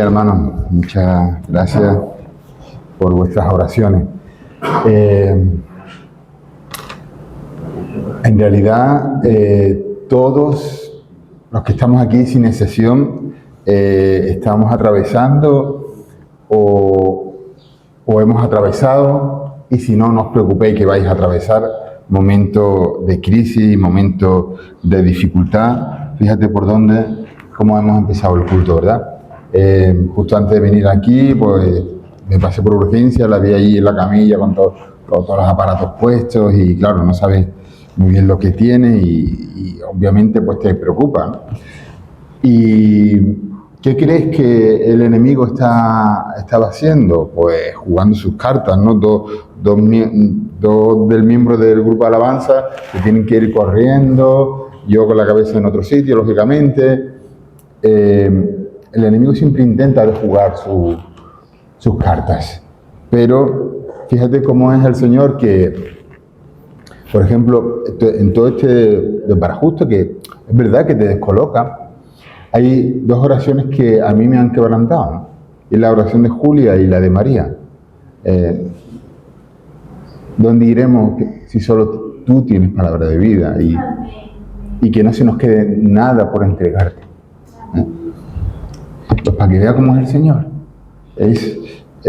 día, hermanos. Muchas gracias por vuestras oraciones. En realidad, todos los que estamos aquí, sin excepción, estamos atravesando o hemos atravesado, y si no, no os preocupéis que vais a atravesar momentos de crisis, momentos de dificultad. Fíjate cómo hemos empezado el culto, ¿verdad? Justo antes de venir aquí, pues me pasé por urgencia, la vi ahí en la camilla con todos los aparatos puestos y claro, no sabes muy bien lo que tiene y obviamente pues te preocupa, ¿no? ¿Y qué crees que el enemigo estaba haciendo? Pues jugando sus cartas, ¿no? Dos del miembro del grupo de alabanza que tienen que ir corriendo, yo con la cabeza en otro sitio, lógicamente. El enemigo siempre intenta de jugar sus cartas, pero fíjate cómo es el Señor que, por ejemplo, en todo este desbarajuste que es verdad que te descoloca, hay dos oraciones que a mí me han quebrantado, ¿no? Y la oración de Julia y la de María. ¿Dónde iremos si solo tú tienes palabra de vida y que no se nos quede nada por entregarte? Pues para que vea cómo es el Señor.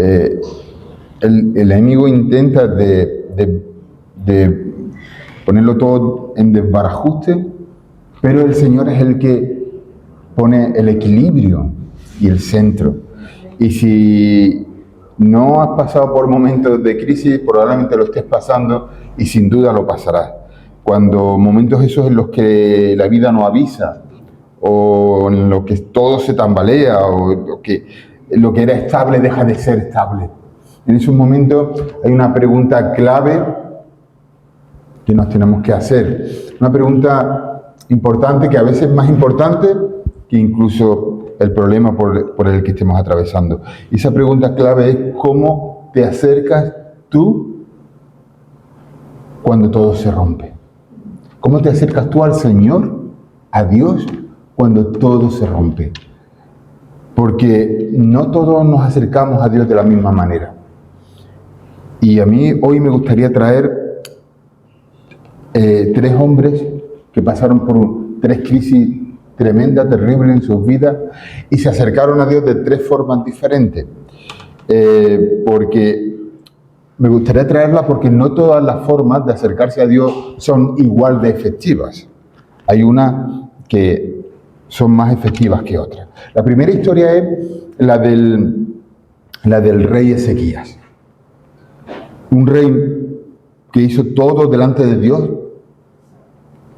El enemigo intenta de ponerlo todo en desbarajuste, pero el Señor es el que pone el equilibrio y el centro. Y si no has pasado por momentos de crisis, probablemente lo estés pasando y sin duda lo pasarás. Cuando momentos esos en los que la vida no avisa, o en los que todo se tambalea, o lo que era estable deja de ser estable. En esos momentos hay una pregunta clave que nos tenemos que hacer. Una pregunta importante, que a veces es más importante que incluso el problema por el que estemos atravesando. Y esa pregunta clave es: ¿cómo te acercas tú cuando todo se rompe? ¿Cómo te acercas tú al Señor, a Dios, cuando todo se rompe? Porque no todos nos acercamos a Dios de la misma manera. Y a mí hoy me gustaría traer tres hombres que pasaron por tres crisis tremendas, terribles en sus vidas y se acercaron a Dios de tres formas diferentes. Porque me gustaría traerla porque no todas las formas de acercarse a Dios son igual de efectivas. Hay unas que son más efectivas que otras. La primera historia es la del rey Ezequías. Un rey que hizo todo delante de Dios,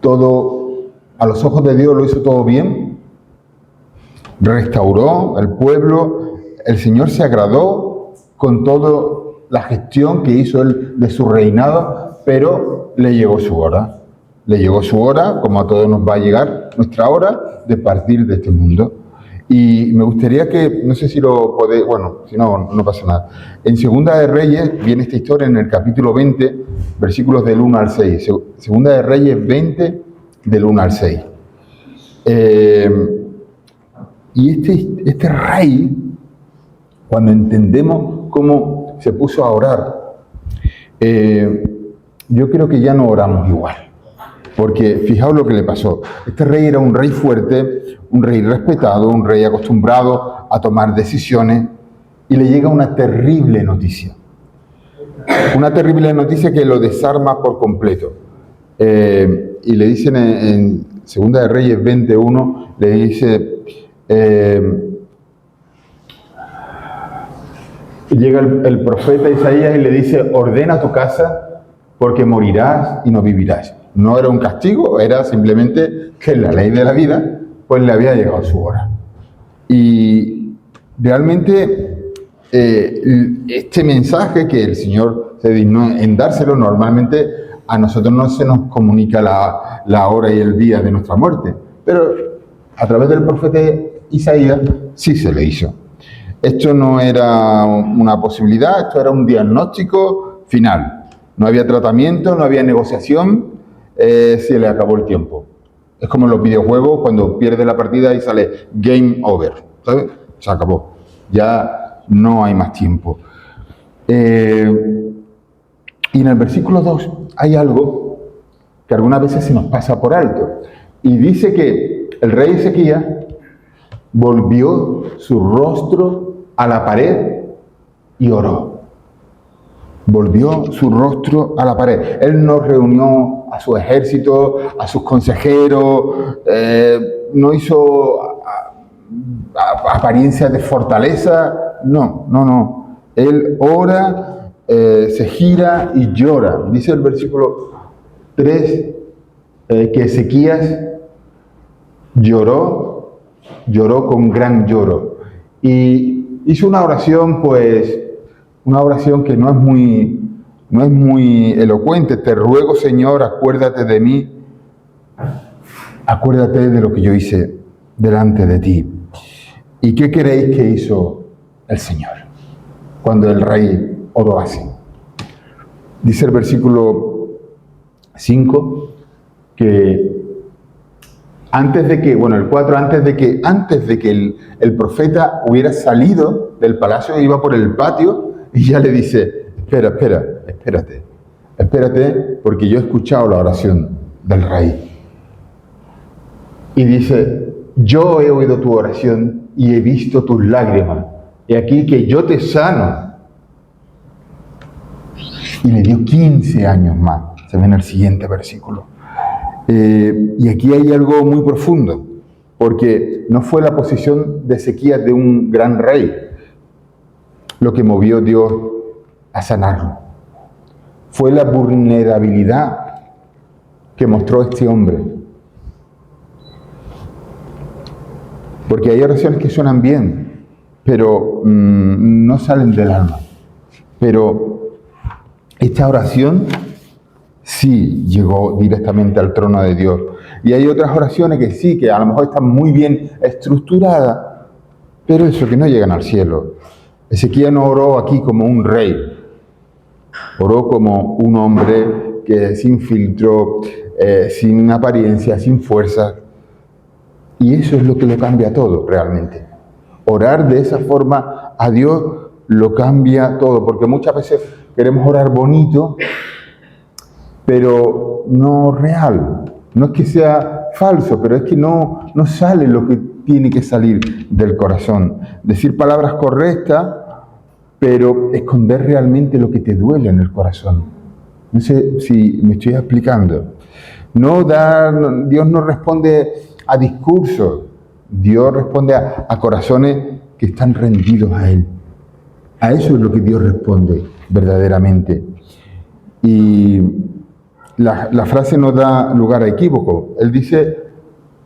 todo a los ojos de Dios lo hizo todo bien, restauró el pueblo, el Señor se agradó con toda la gestión que hizo él de su reinado, pero le llegó su hora. Le llegó su hora, como a todos nos va a llegar nuestra hora, de partir de este mundo. Y me gustaría que, no sé si lo podéis, bueno, si no, no pasa nada. En Segunda de Reyes viene esta historia en el capítulo 20, versículos del 1 al 6. Segunda de Reyes 20, del 1 al 6. Y este rey, cuando entendemos cómo se puso a orar, yo creo que ya no oramos igual. Porque fijaos lo que le pasó. Este rey era un rey fuerte, un rey respetado, un rey acostumbrado a tomar decisiones, y le llega una terrible noticia. Una terrible noticia que lo desarma por completo. Y le dicen en Segunda de Reyes 21, le dice, llega el profeta Isaías y le dice: ordena tu casa porque morirás y no vivirás. No era un castigo, era simplemente que en la ley de la vida pues le había llegado su hora. Y realmente este mensaje que el Señor se dignó en dárselo, normalmente a nosotros no se nos comunica la hora y el día de nuestra muerte, pero a través del profeta Isaías sí se le hizo. Esto no era una posibilidad, esto era un diagnóstico final. No había tratamiento, no había negociación, se le acabó el tiempo. Es como en los videojuegos cuando pierdes la partida y sale game over, ¿sabes? Se acabó. ya no hay más tiempo. Y en el versículo 2 hay algo que algunas veces se nos pasa por alto. Y dice que el rey Ezequías volvió su rostro a la pared y oró. Volvió su rostro a la pared. Él no reunió a su ejército, a sus consejeros, no hizo apariencia de fortaleza. No. Él ora, se gira y llora. Dice el versículo 3 que Ezequías lloró con gran lloro. Y hizo una oración, pues, una oración que no es muy elocuente. Te ruego, Señor, acuérdate de mí. Acuérdate de lo que yo hice delante de ti. ¿Y qué creéis que hizo el Señor cuando el rey oró así? Dice el versículo 5 que antes de que el profeta hubiera salido del palacio, iba por el patio y ya le dice, espérate, porque yo he escuchado la oración del rey. Y dice, yo he oído tu oración y he visto tus lágrimas. Y aquí que yo te sano. Y le dio 15 años más. Se ve en el siguiente versículo. Y aquí hay algo muy profundo, porque no fue la posición de Ezequías de un gran rey lo que movió a Dios a sanarlo. Fue la vulnerabilidad que mostró este hombre. Porque hay oraciones que suenan bien, pero no salen del alma. Pero esta oración sí llegó directamente al trono de Dios. Y hay otras oraciones que sí, que a lo mejor están muy bien estructuradas, pero eso, que no llegan al cielo. Ezequías no oró aquí como un rey, oró como un hombre que sin filtro, sin apariencia, sin fuerza. Y eso es lo que lo cambia todo realmente. Orar de esa forma a Dios lo cambia todo, porque muchas veces queremos orar bonito, pero no real. No es que sea falso, pero es que no sale lo que tiene que salir del corazón. Decir palabras correctas, pero esconder realmente lo que te duele en el corazón. No sé si me estoy explicando. Dios no responde a discursos. Dios responde a corazones que están rendidos a Él. A eso es lo que Dios responde verdaderamente. Y la frase no da lugar a equívoco. Él dice,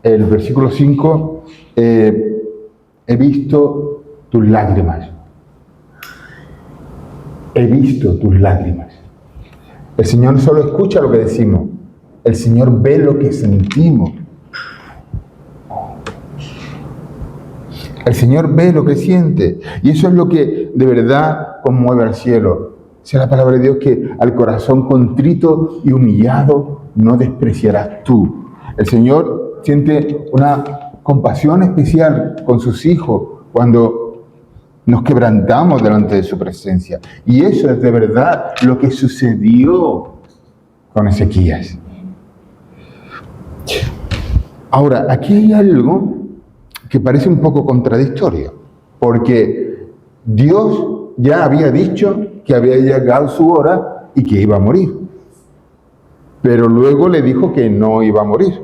el versículo 5, he visto tus lágrimas. He visto tus lágrimas. El Señor no solo escucha lo que decimos, el Señor ve lo que sentimos. El Señor ve lo que siente. Y eso es lo que de verdad conmueve al cielo. Dice la palabra de Dios que al corazón contrito y humillado no despreciarás tú. El Señor siente una compasión especial con sus hijos cuando nos quebrantamos delante de su presencia. Y eso es de verdad lo que sucedió con Ezequías. Ahora, aquí hay algo que parece un poco contradictorio, porque Dios ya había dicho que había llegado su hora y que iba a morir. Pero luego le dijo que no iba a morir.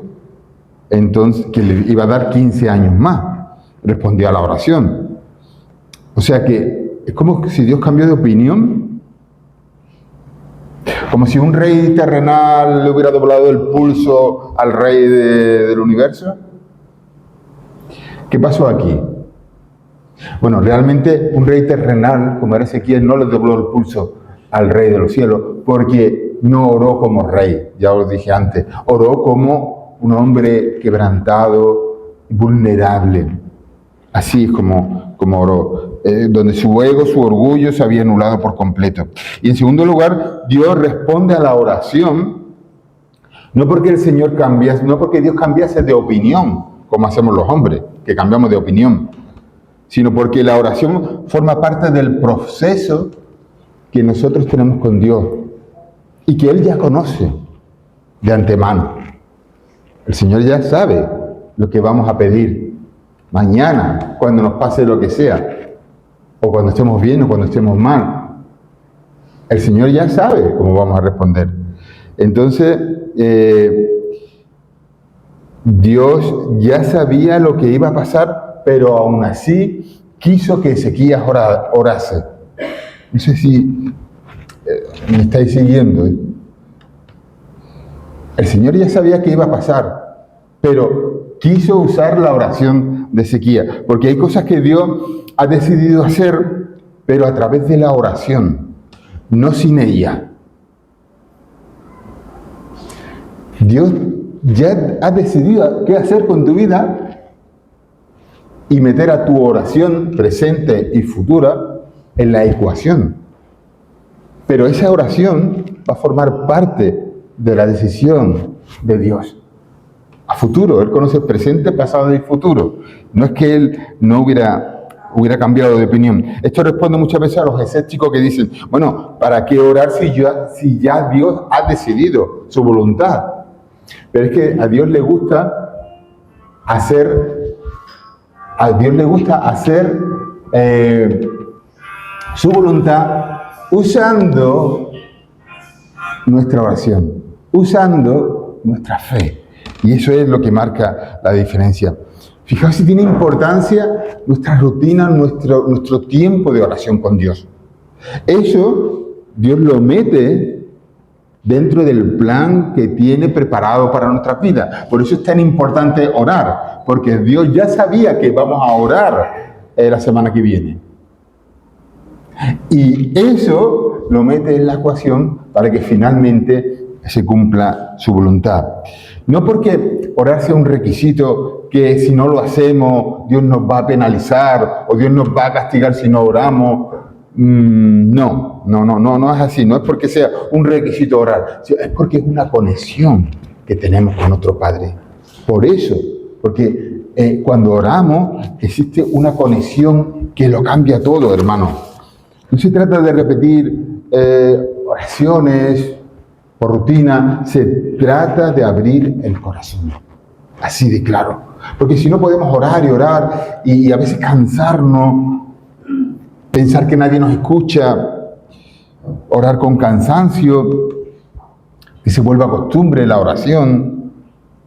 Entonces, que le iba a dar 15 años más. Respondió a la oración. O sea que es como si Dios cambió de opinión. Como si un rey terrenal le hubiera doblado el pulso al rey del universo. ¿Qué pasó aquí? Bueno, realmente un rey terrenal, como era Ezequías, no le dobló el pulso al rey de los cielos, porque no oró como rey, ya os dije antes, oró como un hombre quebrantado, vulnerable. Así es como oró, donde su ego, su orgullo se había anulado por completo. Y en segundo lugar, Dios responde a la oración, no porque Dios cambiase de opinión, como hacemos los hombres, que cambiamos de opinión, sino porque la oración forma parte del proceso que nosotros tenemos con Dios y que Él ya conoce de antemano. El Señor ya sabe lo que vamos a pedir mañana, cuando nos pase lo que sea, o cuando estemos bien o cuando estemos mal. El Señor ya sabe cómo vamos a responder. Entonces, Dios ya sabía lo que iba a pasar, pero aún así quiso que Ezequías orase. No sé si me estáis siguiendo. El Señor ya sabía que iba a pasar, pero quiso usar la oración de Ezequías, porque hay cosas que Dios ha decidido hacer, pero a través de la oración, no sin ella. Dios ya ha decidido qué hacer con tu vida y meter a tu oración presente y futura en la ecuación. Pero esa oración va a formar parte de la decisión de Dios. A futuro, Él conoce presente, pasado y futuro. No es que Él no hubiera cambiado de opinión. Esto responde muchas veces a los escépticos que dicen, bueno, ¿para qué orar si ya Dios ha decidido su voluntad? Pero es que a Dios le gusta hacer su voluntad usando nuestra oración, usando nuestra fe. Y eso es lo que marca la diferencia. Fijaos si tiene importancia nuestra rutina, nuestro tiempo de oración con Dios. Eso Dios lo mete dentro del plan que tiene preparado para nuestra vida. Por eso es tan importante orar, porque Dios ya sabía que vamos a orar la semana que viene. Y eso lo mete en la ecuación para que finalmente se cumpla su voluntad. No porque orar sea un requisito que si no lo hacemos Dios nos va a penalizar o Dios nos va a castigar si no oramos. No es así. No es porque sea un requisito orar, es porque es una conexión que tenemos con nuestro Padre. Por eso, porque cuando oramos existe una conexión que lo cambia todo, hermano. No se trata de repetir oraciones por rutina, se trata de abrir el corazón. Así de claro. Porque si no podemos orar y a veces cansarnos, pensar que nadie nos escucha, orar con cansancio, que se vuelva costumbre la oración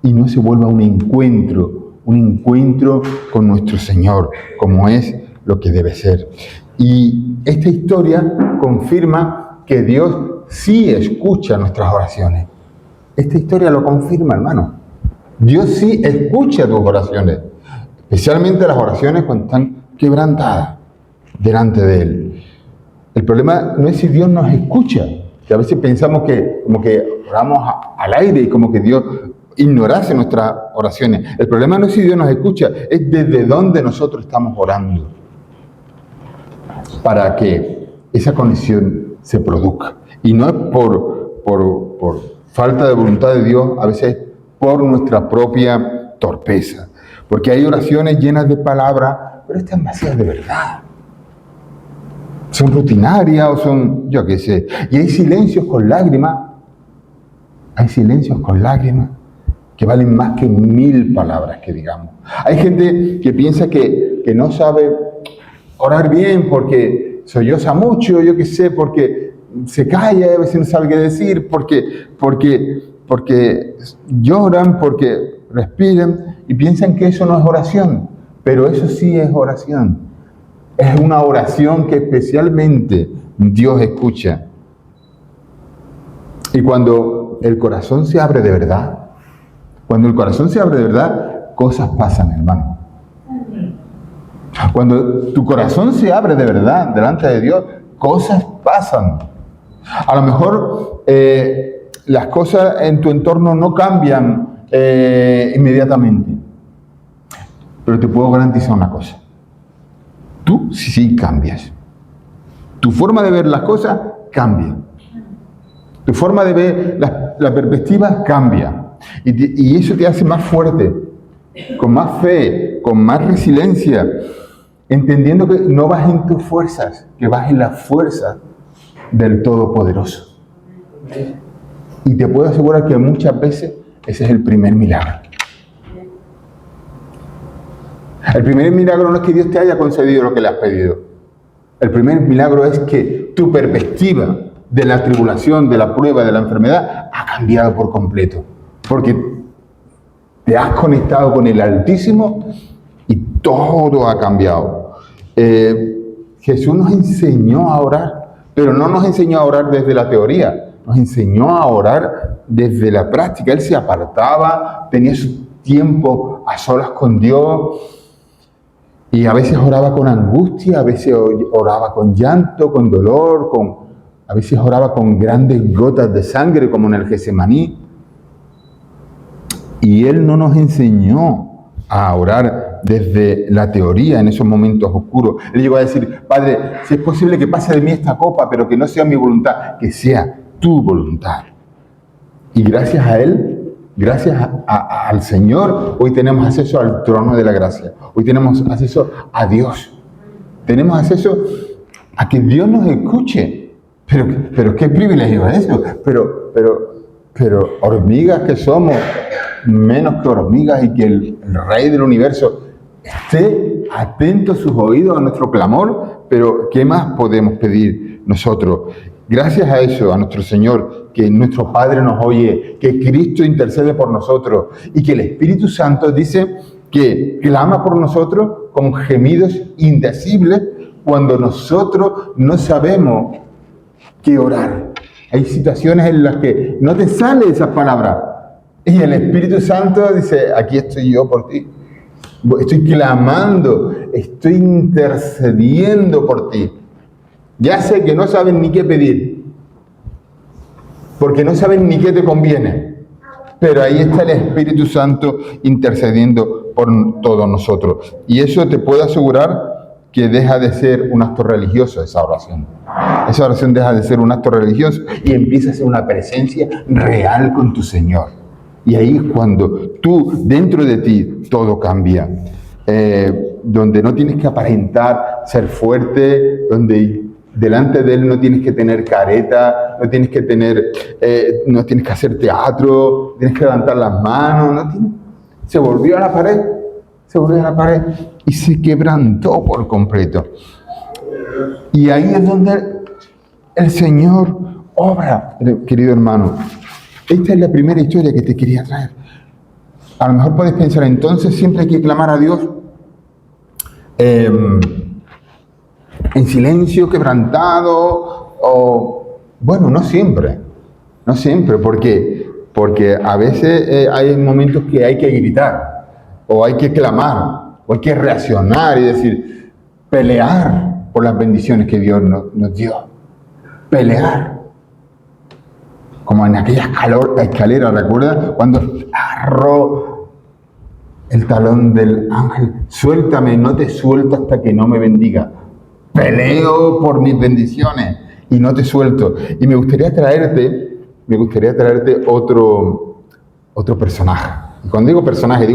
y no se vuelva un encuentro con nuestro Señor, como es lo que debe ser. Y esta historia confirma que Dios sí escucha nuestras oraciones. Esta historia lo confirma, hermano. Dios sí escucha tus oraciones, especialmente las oraciones cuando están quebrantadas delante de Él. El problema no es si Dios nos escucha, que a veces pensamos que como que oramos al aire y como que Dios ignorase nuestras oraciones. El problema no es si Dios nos escucha, es desde dónde nosotros estamos orando para que esa conexión se produzca. Y no es por falta de voluntad de Dios, a veces por nuestra propia torpeza. Porque hay oraciones llenas de palabras, pero están vacías de verdad. Son rutinarias o son, yo qué sé. Y hay silencios con lágrimas. Hay silencios con lágrimas que valen más que 1000 palabras que digamos. Hay gente que piensa que no sabe orar bien porque solloza mucho, yo qué sé, porque se calla y a veces no sabe qué decir, porque lloran, porque respiran y piensan que eso no es oración. Pero eso sí es oración. Es una oración que especialmente Dios escucha. Y cuando el corazón se abre de verdad, cosas pasan, hermano. Cuando tu corazón se abre de verdad delante de Dios, cosas pasan. A lo mejor las cosas en tu entorno no cambian inmediatamente. Pero te puedo garantizar una cosa. Tú sí cambias. Tu forma de ver las cosas cambia. Tu forma de ver la perspectiva cambia. Y eso te hace más fuerte, con más fe, con más resiliencia. entendiendo que no vas en tus fuerzas, que vas en las fuerzas del Todopoderoso. Y te puedo asegurar que muchas veces ese es el primer milagro. El primer milagro no es que Dios te haya concedido lo que le has pedido. El primer milagro es que tu perspectiva de la tribulación, de la prueba, de la enfermedad, ha cambiado por completo. Porque te has conectado con el Altísimo y todo ha cambiado. Jesús nos enseñó a orar, pero no nos enseñó a orar desde la teoría, nos enseñó a orar desde la práctica. Él se apartaba, tenía su tiempo a solas con Dios. Y a veces oraba con angustia, a veces oraba con llanto, con dolor, a veces oraba con grandes gotas de sangre, como en el Getsemaní. Y Él no nos enseñó a orar desde la teoría en esos momentos oscuros. Él llegó a decir: Padre, si es posible que pase de mí esta copa, pero que no sea mi voluntad, que sea tu voluntad. Y gracias a Él, gracias al Señor, hoy tenemos acceso al trono de la gracia. Hoy tenemos acceso a Dios. Tenemos acceso a que Dios nos escuche. Pero qué privilegio es eso. Pero hormigas que somos, menos que hormigas, y que el Rey del Universo esté atento a sus oídos a nuestro clamor. Pero ¿qué más podemos pedir nosotros? Gracias a eso, a nuestro Señor, que nuestro Padre nos oye, que Cristo intercede por nosotros y que el Espíritu Santo dice que clama por nosotros con gemidos indecibles cuando nosotros no sabemos qué orar. Hay situaciones en las que no te sale esas palabras y el Espíritu Santo dice: aquí estoy yo por ti. Estoy clamando, estoy intercediendo por ti. Ya sé que no saben ni qué pedir, porque no saben ni qué te conviene, pero ahí está el Espíritu Santo intercediendo por todos nosotros. Y eso te puedo asegurar que deja de ser un acto religioso esa oración. Esa oración deja de ser un acto religioso y empieza a ser una presencia real con tu Señor. Y ahí es cuando tú, dentro de ti, todo cambia. Donde no tienes que aparentar ser fuerte, donde delante de Él no tienes que tener careta, no tienes que hacer teatro, tienes que levantar las manos. Se volvió a la pared y se quebrantó por completo. Y ahí es donde el Señor obra, querido hermano. Esta es la primera historia que te quería traer. A lo mejor puedes pensar, entonces siempre hay que clamar a Dios en silencio, quebrantado, o bueno, no siempre, porque a veces hay momentos que hay que gritar, o hay que clamar, o hay que reaccionar y decir, pelear por las bendiciones que Dios nos dio, pelear. Como en aquella escalera, ¿recuerdas? Cuando agarró el talón del ángel: suéltame, no te suelto hasta que no me bendiga. Peleo por mis bendiciones y no te suelto. Y me gustaría traerte otro personaje. Y cuando digo personaje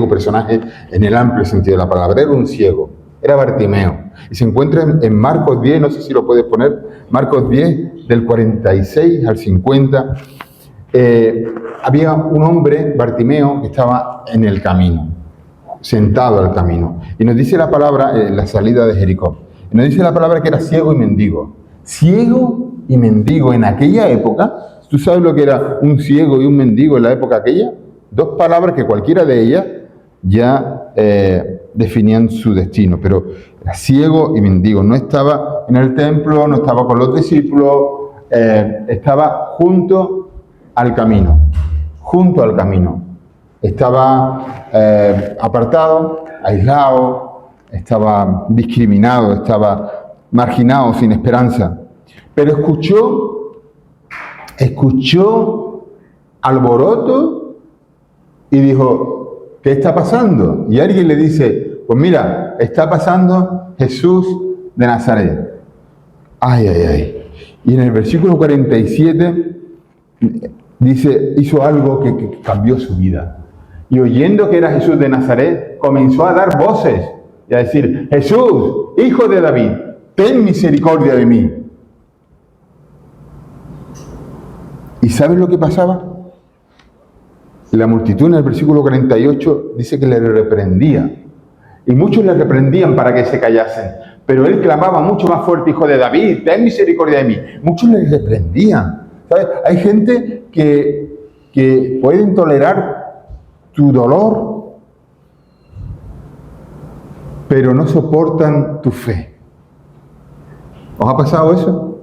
en el amplio sentido de la palabra. Era un ciego, era Bartimeo. Y se encuentra en Marcos 10, no sé si lo puedes poner, Marcos 10, del 46 al 50. Había un hombre, Bartimeo, que estaba en el camino, sentado al camino. Y nos dice la palabra, la salida de Jericó. Y nos dice la palabra que era ciego y mendigo. Ciego y mendigo en aquella época. ¿Tú sabes lo que era un ciego y un mendigo en la época aquella? Dos palabras que cualquiera de ellas ya definían su destino. Pero era ciego y mendigo. No estaba en el templo, no estaba con los discípulos, estaba junto al camino. Estaba apartado, aislado, estaba discriminado, estaba marginado, sin esperanza. Pero escuchó alboroto y dijo: ¿qué está pasando? Y alguien le dice: pues mira, está pasando Jesús de Nazaret. Ay. Y en el versículo 47 dice: hizo algo que cambió su vida. Y oyendo que era Jesús de Nazaret, comenzó a dar voces y a decir, Jesús, hijo de David, ten misericordia de mí. ¿Y sabes lo que pasaba? La multitud en el versículo 48 dice que le reprendía. Y muchos le reprendían para que se callasen. Pero él clamaba mucho más fuerte, hijo de David, ten misericordia de mí. Muchos le reprendían. ¿Sabes? Hay gente que pueden tolerar tu dolor, pero no soportan tu fe. ¿Os ha pasado eso?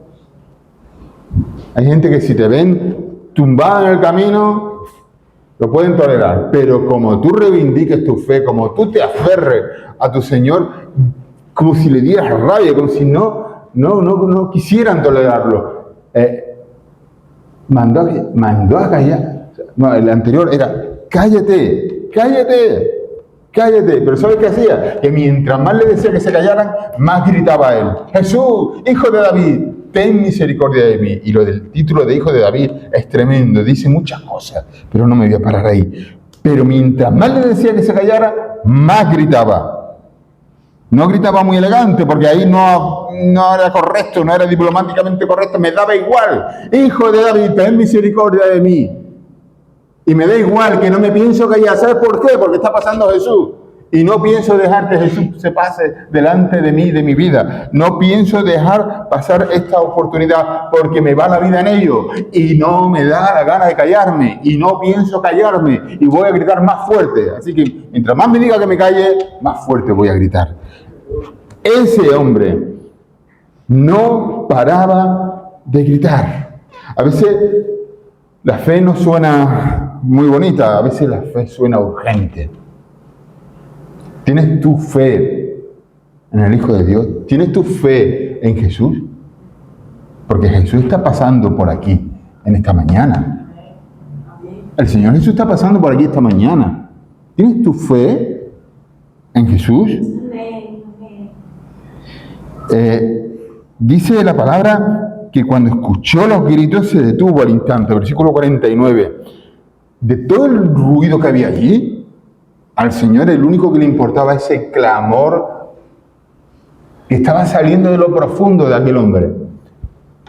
Hay gente que si te ven tumbado en el camino, lo pueden tolerar, pero como tú reivindiques tu fe, como tú te aferres a tu Señor, como si le dieras rabia, como si no quisieran tolerarlo. Mandó a callar. No, el anterior era, cállate. Pero ¿sabes qué hacía? Que mientras más le decía que se callaran, más gritaba él, Jesús, hijo de David, ten misericordia de mí. Y lo del título de hijo de David es tremendo, dice muchas cosas, pero no me voy a parar ahí. Pero mientras más le decía que se callara, más gritaba. No gritaba muy elegante, porque ahí no era correcto, no era diplomáticamente correcto, me daba igual. Hijo de David, ten misericordia de mí. Y me da igual que no me pienso callar. ¿Sabes por qué? Porque está pasando Jesús. Y no pienso dejar que Jesús se pase delante de mí, de mi vida. No pienso dejar pasar esta oportunidad porque me va la vida en ello. Y no me da la gana de callarme. Y no pienso callarme. Y voy a gritar más fuerte. Así que mientras más me diga que me calle, más fuerte voy a gritar. Ese hombre no paraba de gritar. A veces la fe no suena muy bonita, a veces la fe suena urgente. ¿Tienes tu fe en el Hijo de Dios? ¿Tienes tu fe en Jesús? Porque Jesús está pasando por aquí, en esta mañana. El Señor Jesús está pasando por aquí esta mañana. ¿Tienes tu fe en Jesús? Dice la palabra que cuando escuchó los gritos se detuvo al instante. Versículo 49. De todo el ruido que había allí, al Señor el único que le importaba ese clamor que estaba saliendo de lo profundo de aquel hombre.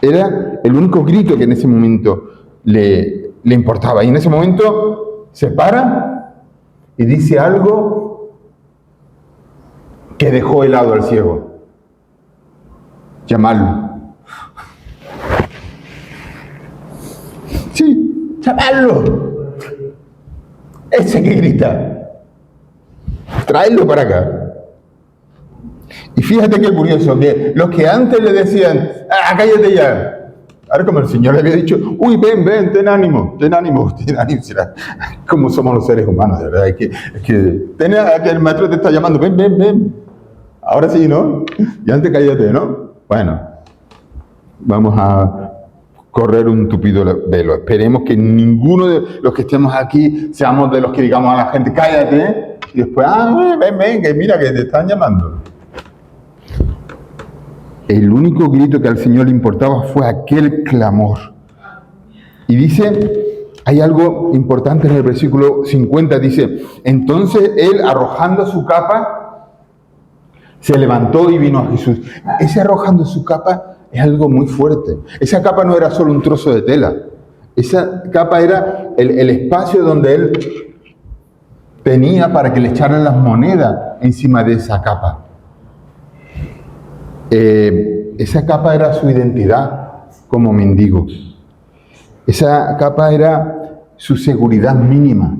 Era el único grito que en ese momento le importaba. Y en ese momento se para y dice algo que dejó helado al ciego. Llamarlo. Sí, llamarlo. Ese que grita. Tráelo para acá. Y fíjate qué curioso, que los que antes le decían, cállate ya. Ahora como el Señor le había dicho, uy, ven, ten ánimo. Será como somos los seres humanos, de verdad. Es que el maestro te está llamando, ven. Ahora sí, ¿no? Y antes cállate, ¿no? Bueno, vamos a correr un tupido velo. Esperemos que ninguno de los que estemos aquí seamos de los que digamos a la gente, cállate, y después, ven, que mira que te están llamando. El único grito que al Señor le importaba fue aquel clamor. Y dice, hay algo importante en el versículo 50, dice, entonces él arrojando su capa, se levantó y vino a Jesús. Ese arrojando su capa es algo muy fuerte. Esa capa no era solo un trozo de tela. Esa capa era el espacio donde él tenía para que le echaran las monedas encima de esa capa. Esa capa era su identidad como mendigo. Esa capa era su seguridad mínima.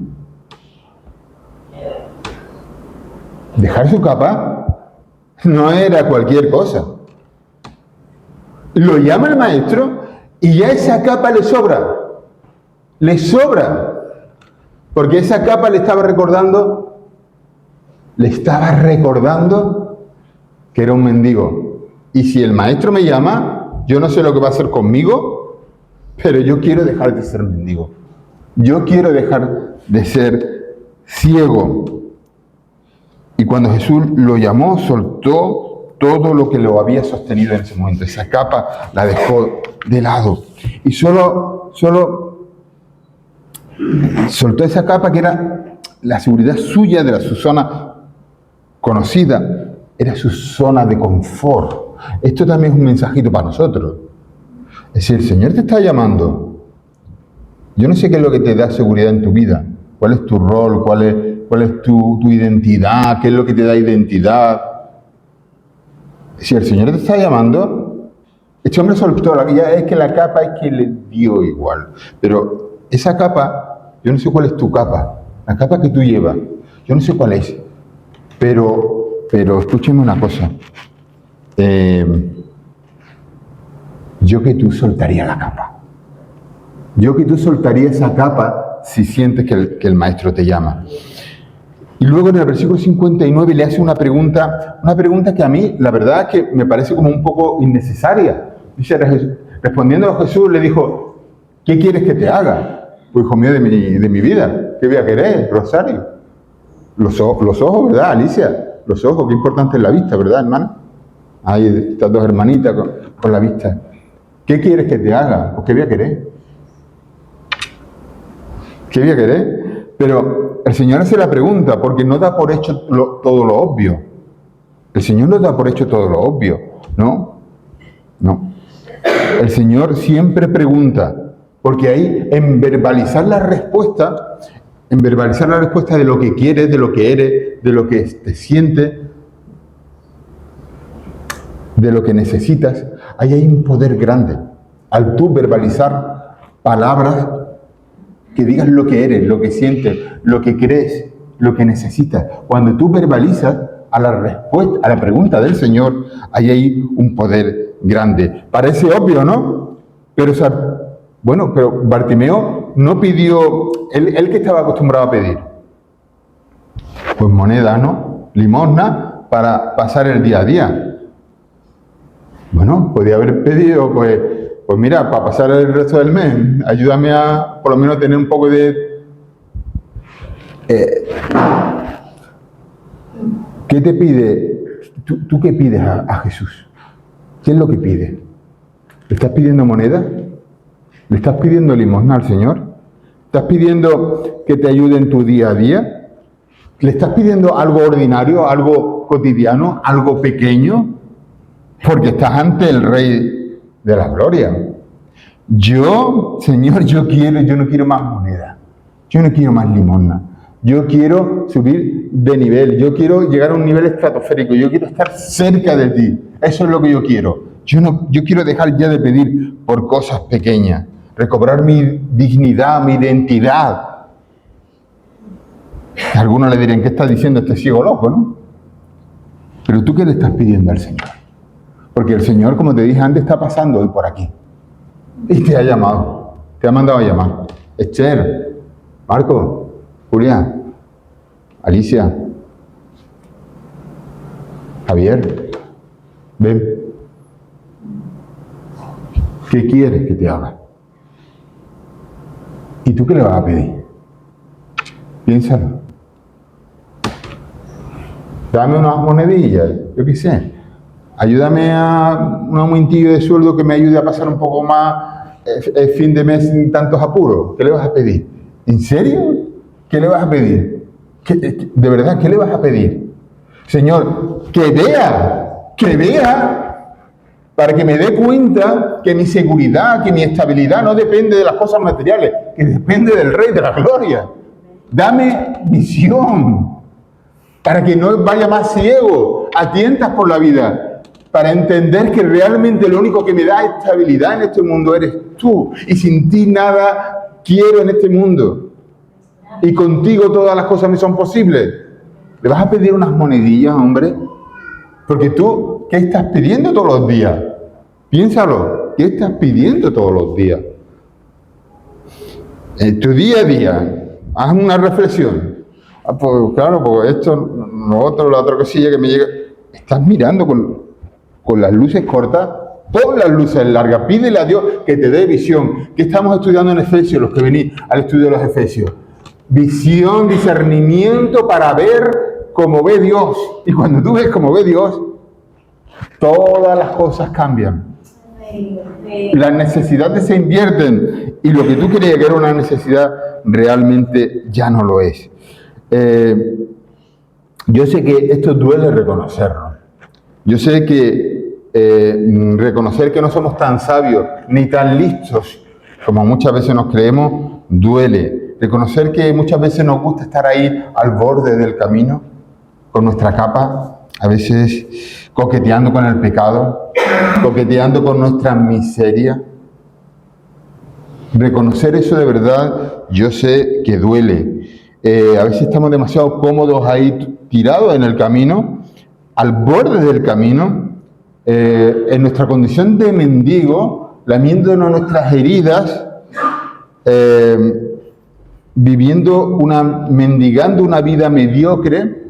Dejar su capa no era cualquier cosa. Lo llama el maestro y ya esa capa le sobra. Le sobra. Porque esa capa le estaba recordando que era un mendigo. Y si el maestro me llama, yo no sé lo que va a hacer conmigo, pero yo quiero dejar de ser mendigo. Yo quiero dejar de ser ciego. Y cuando Jesús lo llamó, soltó todo lo que lo había sostenido en ese momento. Esa capa la dejó de lado. Y solo soltó esa capa que era la seguridad suya de su zona conocida. era su zona de confort. Esto también es un mensajito para nosotros. Es decir, el Señor te está llamando. Yo no sé qué es lo que te da seguridad en tu vida. ¿Cuál es tu rol? ¿Cuál es tu identidad? ¿Qué es lo que te da identidad? Si el Señor te está llamando, este hombre soltó la capa. Es que la capa es que le dio igual. Pero esa capa, yo no sé cuál es tu capa. La capa que tú llevas, yo no sé cuál es. Pero escúcheme una cosa. Yo que tú soltaría la capa. Yo que tú soltaría esa capa si sientes que el maestro te llama. Y luego en el versículo 59 le hace una pregunta que a mí, la verdad, es que me parece como un poco innecesaria. Dice, respondiendo a Jesús, le dijo, ¿qué quieres que te haga? Pues hijo mío de mi vida, ¿qué voy a querer, Rosario? Los ojos, ¿verdad, Alicia? Los ojos, qué importante es la vista, ¿verdad, hermana? Hay estas dos hermanitas con la vista. ¿Qué quieres que te haga? Pues ¿qué voy a querer? ¿Qué voy a querer? Pero el Señor hace la pregunta porque no da por hecho todo lo obvio. El Señor no da por hecho todo lo obvio, ¿no? No. El Señor siempre pregunta, porque ahí en verbalizar la respuesta de lo que quieres, de lo que eres, de lo que te sientes, de lo que necesitas, ahí hay un poder grande. Al tú verbalizar palabras que digas lo que eres, lo que sientes, lo que crees, lo que necesitas. Cuando tú verbalizas a la respuesta, a la pregunta del Señor, ahí hay un poder grande. Parece obvio, ¿no? Pero Bartimeo no pidió, él que estaba acostumbrado a pedir, pues moneda, ¿no? Limosna para pasar el día a día. Bueno, podía haber pedido, pues mira, para pasar el resto del mes, ayúdame a por lo menos tener un poco de... ¿Qué te pide? ¿Tú qué pides a Jesús? ¿Qué es lo que pide? ¿Le estás pidiendo moneda? ¿Le estás pidiendo limosna al Señor? ¿Estás pidiendo que te ayude en tu día a día? ¿Le estás pidiendo algo ordinario, algo cotidiano, algo pequeño? Porque estás ante el Rey de la Gloria. Señor, yo no quiero más moneda. Yo no quiero más limosna. Yo quiero subir de nivel. Yo quiero llegar a un nivel estratosférico. Yo quiero estar cerca de ti. Eso es lo que yo quiero. Yo quiero dejar ya de pedir por cosas pequeñas. Recobrar mi dignidad, mi identidad. Algunos le dirían, ¿qué está diciendo este ciego loco, no? Pero ¿tú qué le estás pidiendo al Señor? Porque el Señor, como te dije antes, está pasando hoy por aquí. Y te ha llamado. Te ha mandado a llamar. Esther, Marco, Julia, Alicia, Javier, ven. ¿Qué quieres que te haga? ¿Y tú qué le vas a pedir? Piénsalo. Dame unas monedillas, yo qué sé. Ayúdame a un aumentillo de sueldo que me ayude a pasar un poco más el fin de mes sin tantos apuros. ¿Qué le vas a pedir? ¿En serio? ¿Qué le vas a pedir? ¿De verdad qué le vas a pedir? Señor, que vea, para que me dé cuenta que mi seguridad, que mi estabilidad no depende de las cosas materiales, que depende del Rey de la Gloria. Dame visión, para que no vaya más ciego, a tientas por la vida. Para entender que realmente lo único que me da estabilidad en este mundo eres tú. Y sin ti nada quiero en este mundo. Y contigo todas las cosas me son posibles. ¿Le vas a pedir unas monedillas, hombre? Porque tú, ¿qué estás pidiendo todos los días? Piénsalo. ¿Qué estás pidiendo todos los días? En tu día a día, haz una reflexión. Pues claro, pues esto, la otra cosilla que me llega. Estás mirando con las luces cortas, pon las luces largas, pídele a Dios que te dé visión. ¿Qué estamos estudiando en Efesios, los que venís al estudio de los Efesios? Visión, discernimiento para ver como ve Dios. Y cuando tú ves como ve Dios, todas las cosas cambian. Las necesidades se invierten y lo que tú creías que era una necesidad realmente ya no lo es. Yo sé que esto duele reconocerlo. Yo sé que reconocer que no somos tan sabios ni tan listos como muchas veces nos creemos duele. Reconocer que muchas veces nos gusta estar ahí al borde del camino con nuestra capa, a veces coqueteando con el pecado, coqueteando con nuestra miseria. Reconocer eso de verdad, yo sé que duele. A veces estamos demasiado cómodos ahí tirados en el camino, al borde del camino, en nuestra condición de mendigo, lamiéndonos nuestras heridas, mendigando una vida mediocre,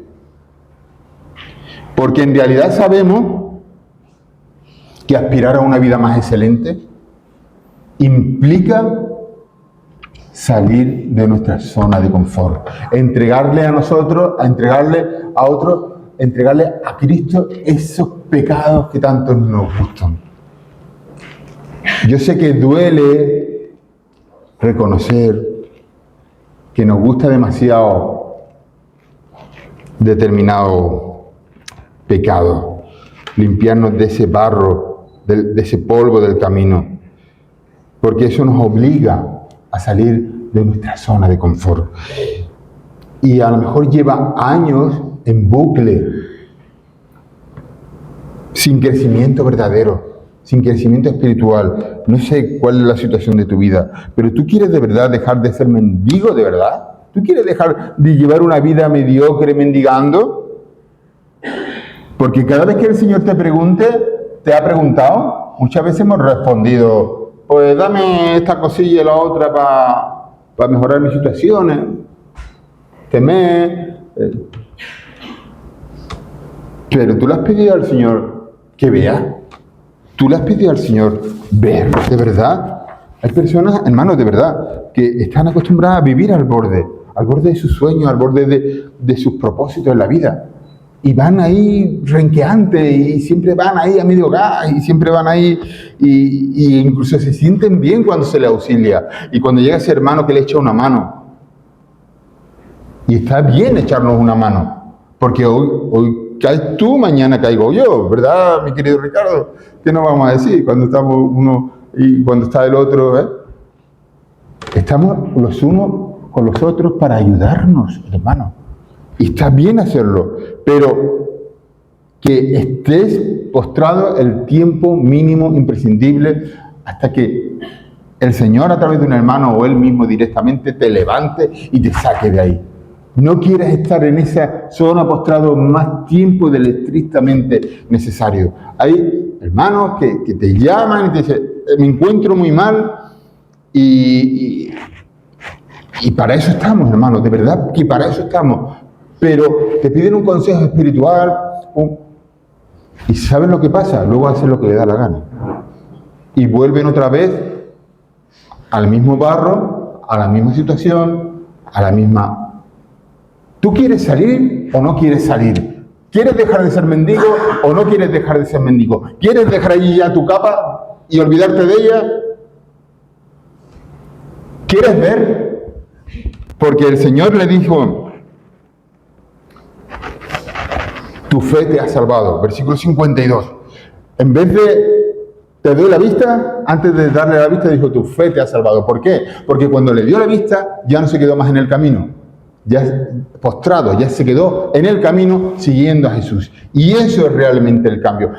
porque en realidad sabemos que aspirar a una vida más excelente implica salir de nuestra zona de confort, entregarle a nosotros, entregarle a otros, entregarle a Cristo esos pecados que tanto nos gustan. Yo sé que duele reconocer que nos gusta demasiado determinado pecado, limpiarnos de ese barro, de ese polvo del camino, porque eso nos obliga a salir de nuestra zona de confort. Y a lo mejor lleva años en bucle, sin crecimiento verdadero, sin crecimiento espiritual. No sé cuál es la situación de tu vida, pero ¿tú quieres de verdad dejar de ser mendigo de verdad? ¿Tú quieres dejar de llevar una vida mediocre mendigando? Porque cada vez que el Señor te ha preguntado, muchas veces hemos respondido, pues dame esta cosilla y la otra para mejorar mis situaciones. Pero tú le has pedido al Señor que vea. Tú le has pedido al Señor ver, de verdad. Hay personas, hermanos, de verdad, que están acostumbradas a vivir al borde de sus sueños, al borde de sus propósitos en la vida. Y van ahí renqueantes y siempre van ahí a medio gas y siempre van ahí y incluso se sienten bien cuando se les auxilia. Y cuando llega ese hermano que le echa una mano. Y está bien echarnos una mano, porque hoy caes tú, mañana caigo yo, ¿verdad, mi querido Ricardo? ¿Qué nos vamos a decir cuando estamos uno y cuando está el otro? Estamos los unos con los otros para ayudarnos, hermano. Y está bien hacerlo, pero que estés postrado el tiempo mínimo imprescindible hasta que el Señor a través de un hermano o Él mismo directamente te levante y te saque de ahí. No quieres estar en esa zona postrado más tiempo del estrictamente necesario. Hay hermanos que te llaman y te dicen, me encuentro muy mal y para eso estamos, hermanos, de verdad que para eso estamos. Pero te piden un consejo espiritual y ¿saben lo que pasa? Luego hacen lo que le da la gana. Y vuelven otra vez al mismo barro, a la misma situación, a la misma... ¿Tú quieres salir o no quieres salir? ¿Quieres dejar de ser mendigo o no quieres dejar de ser mendigo? ¿Quieres dejar allí ya tu capa y olvidarte de ella? ¿Quieres ver? Porque el Señor le dijo... Tu fe te ha salvado. Versículo 52. En vez de te doy la vista, antes de darle la vista dijo, tu fe te ha salvado. ¿Por qué? Porque cuando le dio la vista, ya no se quedó más en el camino. Ya postrado, ya se quedó en el camino siguiendo a Jesús. Y eso es realmente el cambio.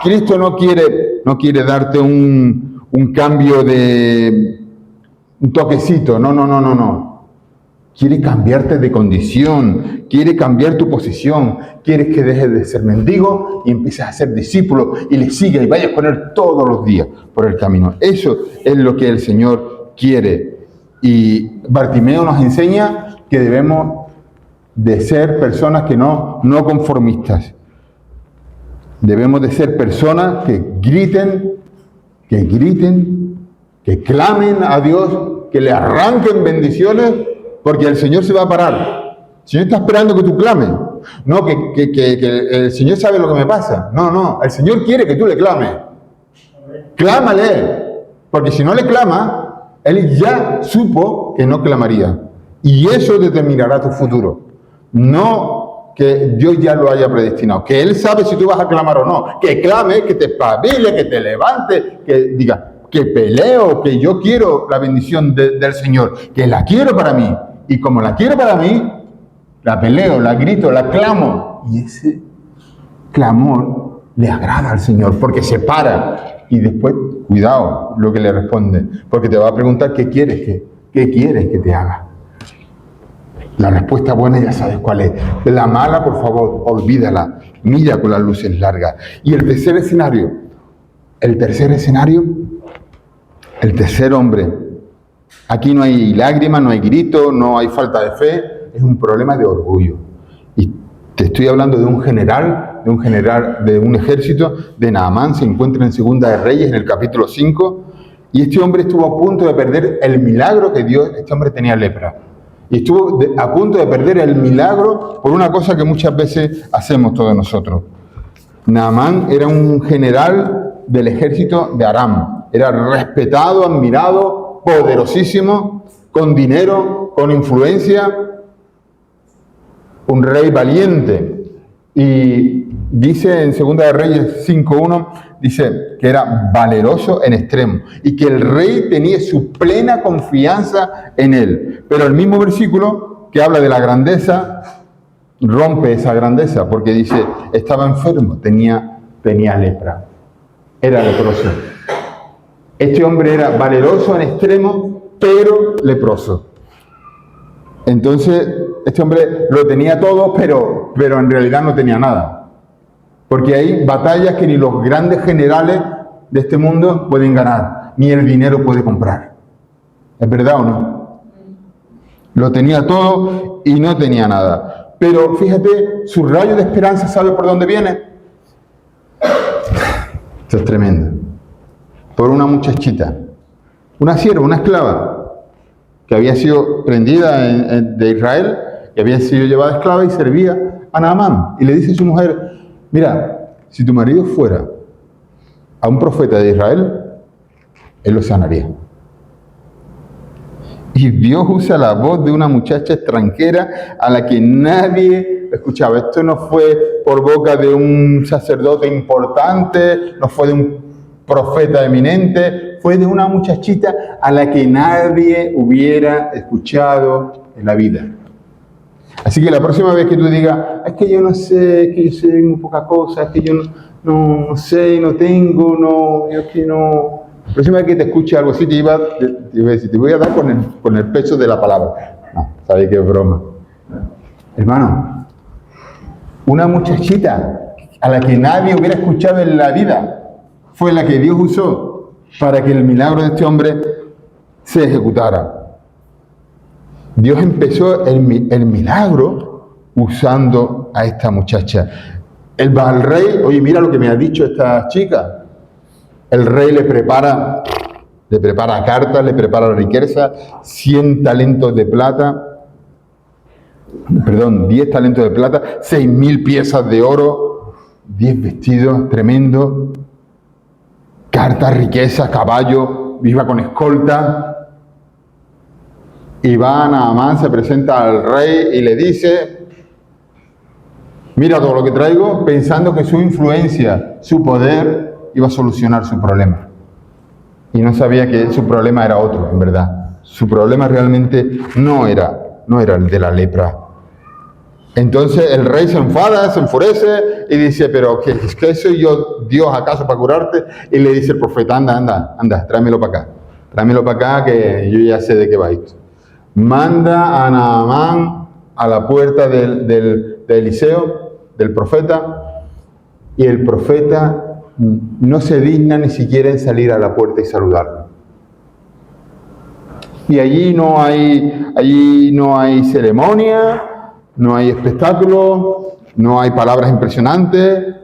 Cristo no quiere darte un cambio de un toquecito. No. Quiere cambiarte de condición, quiere cambiar tu posición, quiere que dejes de ser mendigo y empieces a ser discípulo y le sigas y vayas con él todos los días por el camino. Eso es lo que el Señor quiere. Y Bartimeo nos enseña que debemos de ser personas que no conformistas. Debemos de ser personas que griten, que clamen a Dios, que le arranquen bendiciones, porque el Señor se va a parar. El Señor está esperando que tú clames. No, que el Señor sabe lo que me pasa. No, el Señor quiere que tú le clames. Clámale, porque si no le clama, Él ya supo que no clamaría. Y eso determinará tu futuro. No que Dios ya lo haya predestinado, que Él sabe si tú vas a clamar o no, que clame, que te espabile, que te levante, que diga, que peleo, que yo quiero la bendición del Señor, que la quiero para mí, y como la quiero para mí, la peleo, la grito, la clamo, y ese clamor le agrada al Señor, porque se para, y después, cuidado lo que le responde, porque te va a preguntar qué quieres que te haga. La respuesta buena ya sabes cuál es. La mala, por favor, olvídala. Mira con las luces largas. Y el tercer escenario, el tercer hombre. Aquí no hay lágrimas, no hay grito, no hay falta de fe. Es un problema de orgullo. Y te estoy hablando de un general, de un ejército, de Naamán. Se encuentra en Segunda de Reyes, en el capítulo 5. Y este hombre estuvo a punto de perder el milagro que Dios. Este hombre tenía lepra. Y estuvo a punto de perder el milagro por una cosa que muchas veces hacemos todos nosotros. Naamán era un general del ejército de Aram. Era respetado, admirado, poderosísimo, con dinero, con influencia. Un rey valiente. Y dice en Segunda de Reyes 5.1, dice que era valeroso en extremo y que el rey tenía su plena confianza en él. Pero el mismo versículo que habla de la grandeza, rompe esa grandeza porque dice, estaba enfermo, tenía lepra, era leproso. Este hombre era valeroso en extremo, pero leproso. Entonces, este hombre lo tenía todo, pero en realidad no tenía nada. Porque hay batallas que ni los grandes generales de este mundo pueden ganar, ni el dinero puede comprar. ¿Es verdad o no? Lo tenía todo y no tenía nada. Pero fíjate, su rayo de esperanza, ¿sabe por dónde viene? Esto es tremendo. Por una muchachita, una sierva, una esclava, que había sido prendida de Israel, y había sido llevada esclava y servía a Naamán. Y le dice a su mujer, mira, si tu marido fuera a un profeta de Israel, él lo sanaría. Y Dios usa la voz de una muchacha extranjera a la que nadie escuchaba. Esto no fue por boca de un sacerdote importante, no fue de un profeta eminente, fue de una muchachita a la que nadie hubiera escuchado en la vida. Así que la próxima vez que tú digas, es que yo no sé, es que yo sé muy poca cosa, es que yo no sé, no tengo, no, yo es que no. La próxima vez que te escuche algo así, te iba a decir, te voy a dar con el peso de la palabra. No, sabes que es broma. Hermano, una muchachita a la que nadie hubiera escuchado en la vida, fue la que Dios usó para que el milagro de este hombre se ejecutara. Dios empezó el milagro usando a esta muchacha. Él va al rey, oye, mira lo que me ha dicho esta chica. El rey le prepara cartas, le prepara riqueza, 10 talentos de plata, 6.000 piezas de oro, 10 vestidos tremendos, cartas, riqueza, caballo, iba con escolta. Y va a Naamán, se presenta al rey y le dice, mira todo lo que traigo, pensando que su influencia, su poder, iba a solucionar su problema. Y no sabía que su problema era otro, en verdad. Su problema realmente no era el de la lepra. Entonces el rey se enfada, se enfurece y dice, pero ¿qué soy yo, Dios, acaso, para curarte? Y le dice el profeta, anda, tráemelo para acá, que yo ya sé de qué va esto. Manda a Naamán a la puerta de Eliseo, del profeta, y el profeta no se digna ni siquiera en salir a la puerta y saludarlo. Y allí no hay ceremonia, no hay espectáculo, no hay palabras impresionantes.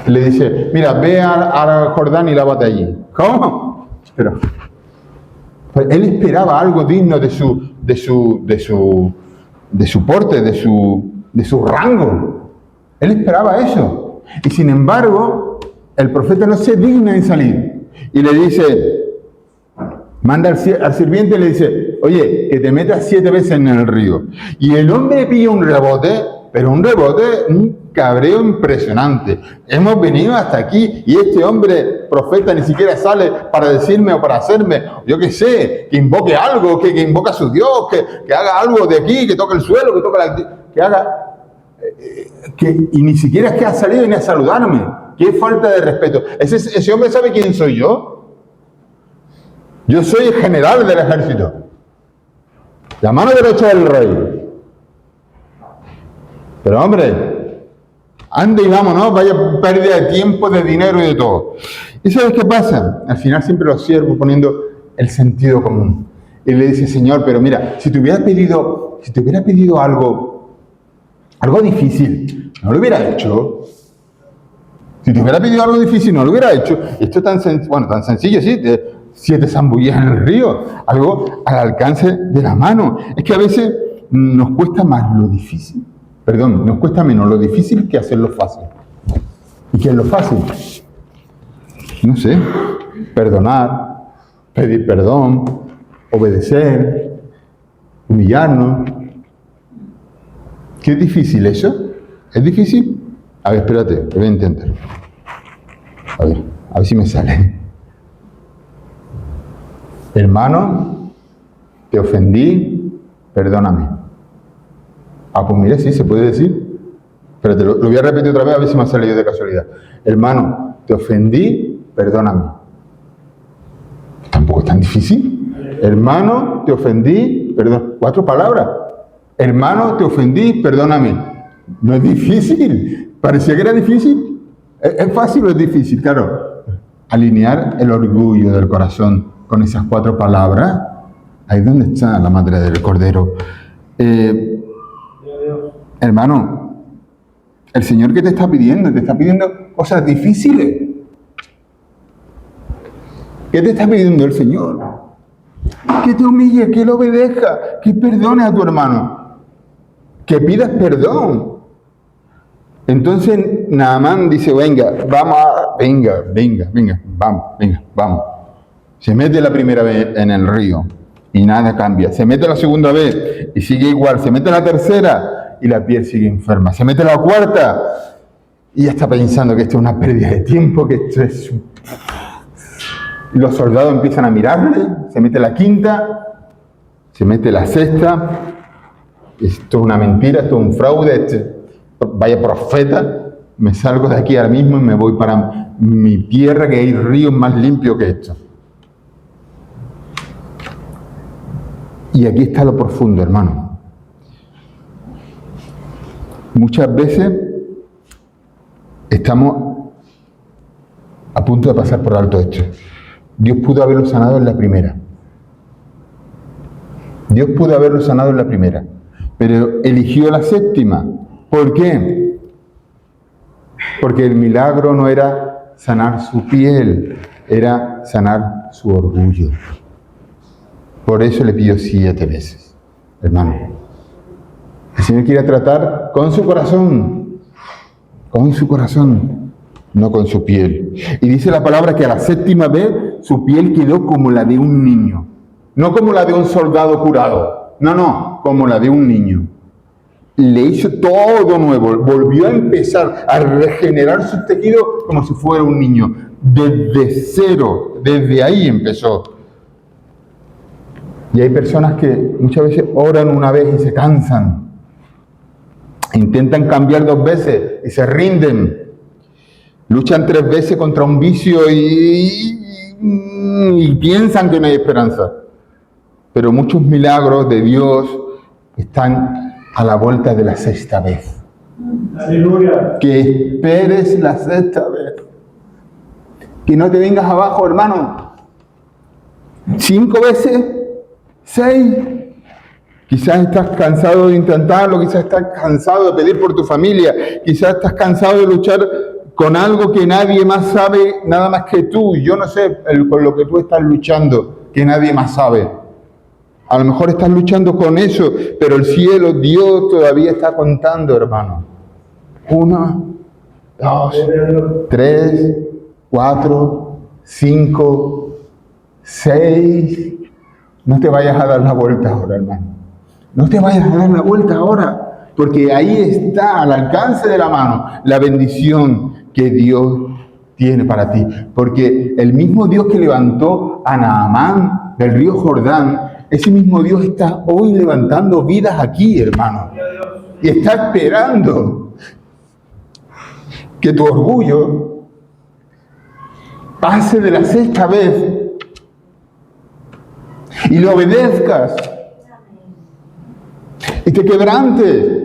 Le dice, mira, ve a Jordán y lávate allí. ¿Cómo? Pero pues él esperaba algo digno de su porte, de su rango. Él esperaba eso. Y sin embargo, el profeta no se digna en salir. Y le dice, Manda al sirviente y le dice, oye, que te metas 7 veces en el río. Y el hombre pilla un rebote, pero un cabreo impresionante. Hemos venido hasta aquí y este hombre, profeta, ni siquiera sale para decirme o para hacerme, yo qué sé, que invoque algo, que invoque a su Dios, que haga algo de aquí, que toque el suelo, que haga... y ni siquiera es que ha salido ni a saludarme. Qué falta de respeto. Ese hombre sabe quién soy yo. Yo soy el general del ejército, la mano derecha del rey. Pero hombre, ande y vámonos, vaya pérdida de tiempo, de dinero y de todo. ¿Y sabes qué pasa? Al final siempre los siervos poniendo el sentido común. Y le dice, Señor, pero mira, si te hubiera pedido algo difícil, no lo hubiera hecho. Si te hubiera pedido algo difícil, no lo hubiera hecho. Esto es tan sencillo, sí. 7 zambullidas en el río, algo al alcance de la mano. Es que a veces nos cuesta menos lo difícil que hacerlo fácil. ¿Y qué es lo fácil? No sé, perdonar, pedir perdón, obedecer, humillarnos. ¿Qué es difícil eso? ¿Es difícil? A ver, espérate, lo voy a intentar. A ver si me sale. Hermano, te ofendí, perdóname. Ah, pues mira, sí, se puede decir. Espérate, lo voy a repetir otra vez a ver si me ha salido de casualidad. Hermano, te ofendí, perdóname. Tampoco es tan difícil. Hermano, te ofendí, perdón. 4 palabras. Hermano, te ofendí, perdóname. No es difícil. Parecía que era difícil. ¿Es fácil o es difícil? Claro. Alinear el orgullo del corazón con esas 4 palabras, ahí es donde está la madre del cordero. Hermano, el Señor que te está pidiendo cosas difíciles. ¿Qué te está pidiendo el Señor? Que te humille, que lo obedezca, que perdones a tu hermano, que pidas perdón. Entonces Naamán dice, vamos. Se mete la primera vez en el río y nada cambia. Se mete la segunda vez y sigue igual. Se mete la tercera y la piel sigue enferma. Se mete la cuarta y ya está pensando que esto es una pérdida de tiempo, que esto es... Y los soldados empiezan a mirarle. Se mete la quinta, se mete la sexta. Esto es una mentira, esto es un fraude. Vaya profeta, me salgo de aquí ahora mismo y me voy para mi tierra, que hay ríos más limpios que esto. Y aquí está lo profundo, hermano. Muchas veces estamos a punto de pasar por alto esto. Dios pudo haberlo sanado en la primera. Pero eligió la séptima. ¿Por qué? Porque el milagro no era sanar su piel, era sanar su orgullo. Por eso le pidió 7 veces, hermano. El Señor quiere tratar con su corazón, no con su piel. Y dice la palabra que a la 7ª vez su piel quedó como la de un niño. No como la de un soldado curado, no, como la de un niño. Le hizo todo nuevo, volvió a empezar a regenerar sus tejidos como si fuera un niño. Desde cero, desde ahí empezó. Y hay personas que muchas veces oran una vez y se cansan. Intentan cambiar 2 veces y se rinden. Luchan 3 veces contra un vicio y piensan que no hay esperanza. Pero muchos milagros de Dios están a la vuelta de la 6ª vez. Aleluya. Que esperes la 6ª vez. Que no te vengas abajo, hermano. 5 veces, 6. Quizás estás cansado de intentarlo, quizás estás cansado de pedir por tu familia, quizás estás cansado de luchar con algo que nadie más sabe, nada más que tú. Yo no sé con lo que tú estás luchando, que nadie más sabe. A lo mejor estás luchando con eso, pero el cielo, Dios todavía está contando, hermano. 1, 2, 3, 4, 5, 6. No te vayas a dar la vuelta ahora, hermano. No te vayas a dar la vuelta ahora, porque ahí está, al alcance de la mano, la bendición que Dios tiene para ti. Porque el mismo Dios que levantó a Naamán del río Jordán, ese mismo Dios está hoy levantando vidas aquí, hermano. Y está esperando que tu orgullo pase de la 6ª vez y le obedezcas y te quebrantes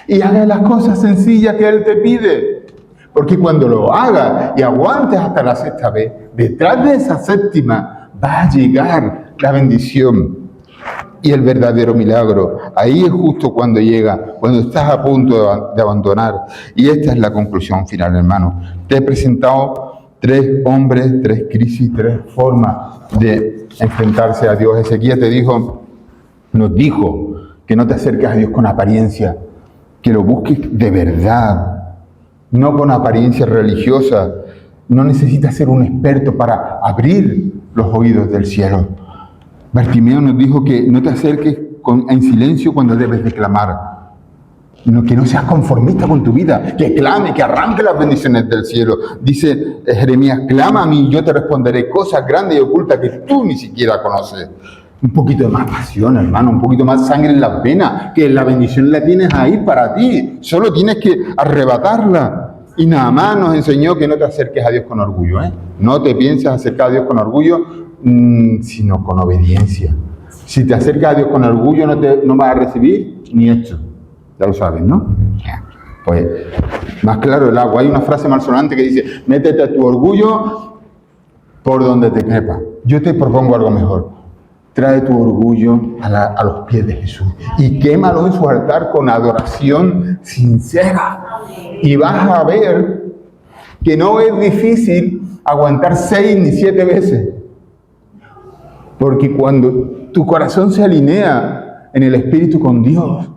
y hagas las cosas sencillas que Él te pide. Porque cuando lo hagas y aguantes hasta la 6ª vez, detrás de esa 7ª va a llegar la bendición y el verdadero milagro. Ahí es justo cuando llega, cuando estás a punto de abandonar. Y esta es la conclusión final, hermano. Te he presentado 3 hombres, 3 crisis, 3 formas de enfrentarse a Dios. Ezequías nos dijo que no te acerques a Dios con apariencia, que lo busques de verdad, no con apariencia religiosa. No necesitas ser un experto para abrir los oídos del cielo. Bartimeo nos dijo que no te acerques en silencio cuando debes de clamar, que no seas conformista con tu vida, que clame, que arranque las bendiciones del cielo. Dice Jeremías, clama a mí, yo te responderé cosas grandes y ocultas que tú ni siquiera conoces. Un poquito de más pasión, hermano, un poquito más sangre en las venas, que la bendición la tienes ahí para ti, solo tienes que arrebatarla. Y Naamán nos enseñó que no te acerques a Dios con orgullo, No te pienses acercar a Dios con orgullo, sino con obediencia. Si te acercas a Dios con orgullo, no vas a recibir ni hecho. Ya lo sabes, ¿no? Pues, más claro el agua. Hay una frase malsonante que dice, métete a tu orgullo por donde te quepa. Yo te propongo algo mejor. Trae tu orgullo a los pies de Jesús y quémalo en su altar con adoración sincera. Y vas a ver que no es difícil aguantar 6 ni 7 veces. Porque cuando tu corazón se alinea en el Espíritu con Dios,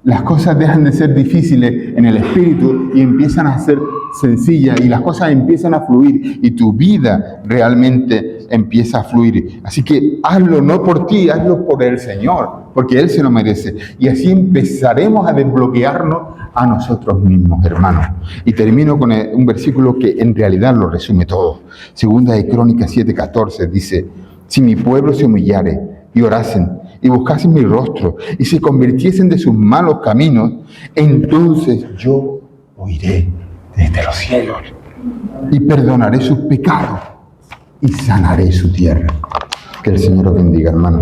las cosas dejan de ser difíciles en el Espíritu y empiezan a ser sencillas y las cosas empiezan a fluir y tu vida realmente empieza a fluir. Así que hazlo no por ti, hazlo por el Señor, porque Él se lo merece. Y así empezaremos a desbloquearnos a nosotros mismos, hermanos. Y termino con un versículo que en realidad lo resume todo. Segunda de Crónicas 7:14 dice, si mi pueblo se humillare y orasen y buscasen mi rostro y se convirtiesen de sus malos caminos, entonces yo oiré desde los cielos y perdonaré sus pecados y sanaré su tierra. Que el Señor os bendiga, hermano.